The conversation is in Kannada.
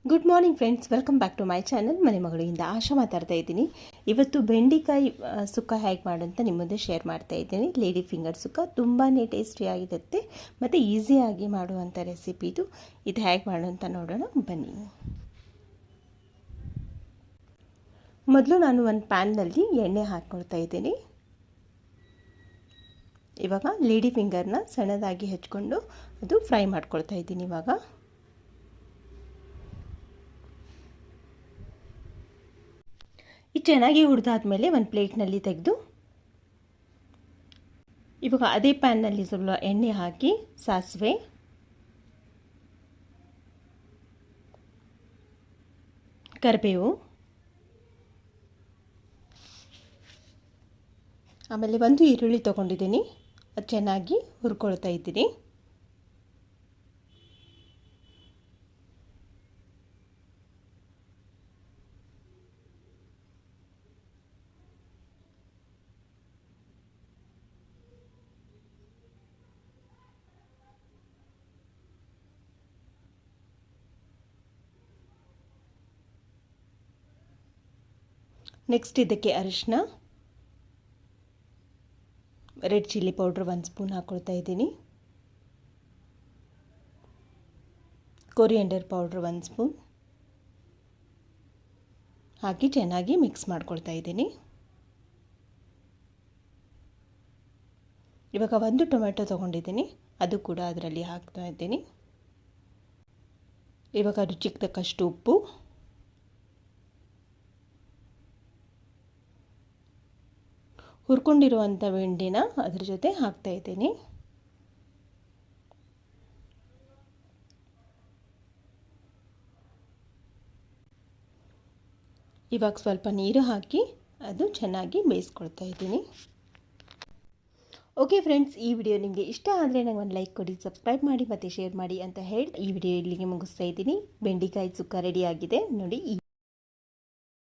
Good morning friends, welcome back to my channel. ಮನೆ ಮಗಳಿಂದ ಆಶಾ ಮಾತಾಡ್ತಾ ಇದ್ದೀನಿ. ಇವತ್ತು ಬೆಂಡೆಕಾಯಿ ಸುಕ್ಕ ಹೇಗೆ ಮಾಡೋಂತ ನಿಮ್ಮ ಮುಂದೆ ಶೇರ್ ಮಾಡ್ತಾ ಇದ್ದೀನಿ. ಲೇಡಿ ಫಿಂಗರ್ ಸುಕ್ಕ ತುಂಬಾ ಟೇಸ್ಟಿಯಾಗಿರುತ್ತೆ ಮತ್ತು ಈಸಿಯಾಗಿ ಮಾಡುವಂಥ ರೆಸಿಪಿ ಇದು. ಹೇಗೆ ಮಾಡೋಂತ ನೋಡೋಣ ಬನ್ನಿ. ಮೊದಲು ನಾನು ಒಂದು ಪ್ಯಾನ್ನಲ್ಲಿ ಎಣ್ಣೆ ಹಾಕ್ಕೊಳ್ತಾ ಇದ್ದೀನಿ. ಇವಾಗ ಲೇಡಿ ಫಿಂಗರ್ನ ಸಣ್ಣದಾಗಿ ಹೆಚ್ಕೊಂಡು ಅದು ಫ್ರೈ ಮಾಡ್ಕೊಳ್ತಾ ಇದ್ದೀನಿ. ಇವಾಗ ಚೆನ್ನಾಗಿ ಹುರಿದಾದ್ಮೇಲೆ ಒಂದು ಪ್ಲೇಟ್ನಲ್ಲಿ ತೆಗೆದು ಇವಾಗ ಅದೇ ಪ್ಯಾನ್ನಲ್ಲಿ ಸ್ವಲ್ಪ ಎಣ್ಣೆ ಹಾಕಿ ಸಾಸಿವೆ, ಕರಿಬೇವು, ಆಮೇಲೆ ಒಂದು ಈರುಳ್ಳಿ ತೊಗೊಂಡಿದ್ದೀನಿ. ಅದು ಚೆನ್ನಾಗಿ ಹುರ್ಕೊಳ್ತಾ ಇದ್ದೀನಿ. ನೆಕ್ಸ್ಟ್ ಇದಕ್ಕೆ ಅರಿಶಿನ, ರೆಡ್ ಚಿಲ್ಲಿ ಪೌಡ್ರ್ 1 ಸ್ಪೂನ್ ಹಾಕ್ಕೊಳ್ತಾ ಇದ್ದೀನಿ. ಕೊರಿಯಂಡರ್ ಪೌಡ್ರ್ 1 ಸ್ಪೂನ್ ಹಾಕಿ ಚೆನ್ನಾಗಿ ಮಿಕ್ಸ್ ಮಾಡ್ಕೊಳ್ತಾ ಇದ್ದೀನಿ. ಇವಾಗ ಒಂದು ಟೊಮೆಟೊ ತೊಗೊಂಡಿದ್ದೀನಿ, ಅದು ಕೂಡ ಅದರಲ್ಲಿ ಹಾಕ್ತಾ ಇದ್ದೀನಿ. ಇವಾಗ ರುಚಿಗೆ ತಕ್ಕಷ್ಟು ಉಪ್ಪು, ಹುರ್ಕೊಂಡಿರುವಂಥ ಬೆಂಡಿನ ಅದ್ರ ಜೊತೆ ಹಾಕ್ತಾ ಇದ್ದೀನಿ. ಇವಾಗ ಸ್ವಲ್ಪ ನೀರು ಹಾಕಿ ಅದು ಚೆನ್ನಾಗಿ ಬೇಯಿಸ್ಕೊಳ್ತಾ ಇದ್ದೀನಿ. ಓಕೆ ಫ್ರೆಂಡ್ಸ್, ಈ ವಿಡಿಯೋ ನಿಮಗೆ ಇಷ್ಟ ಆದರೆ ನಂಗೆ ಒಂದು ಲೈಕ್ ಕೊಡಿ, ಸಬ್ಸ್ಕ್ರೈಬ್ ಮಾಡಿ ಮತ್ತು ಶೇರ್ ಮಾಡಿ ಅಂತ ಹೇಳಿ ಈ ವಿಡಿಯೋ ಇಲ್ಲಿಗೆ ಮುಗಿಸ್ತಾ ಇದ್ದೀನಿ. ಬೆಂಡೆಕಾಯಿ ಸುಕ್ಕ ರೆಡಿ ಆಗಿದೆ ನೋಡಿ.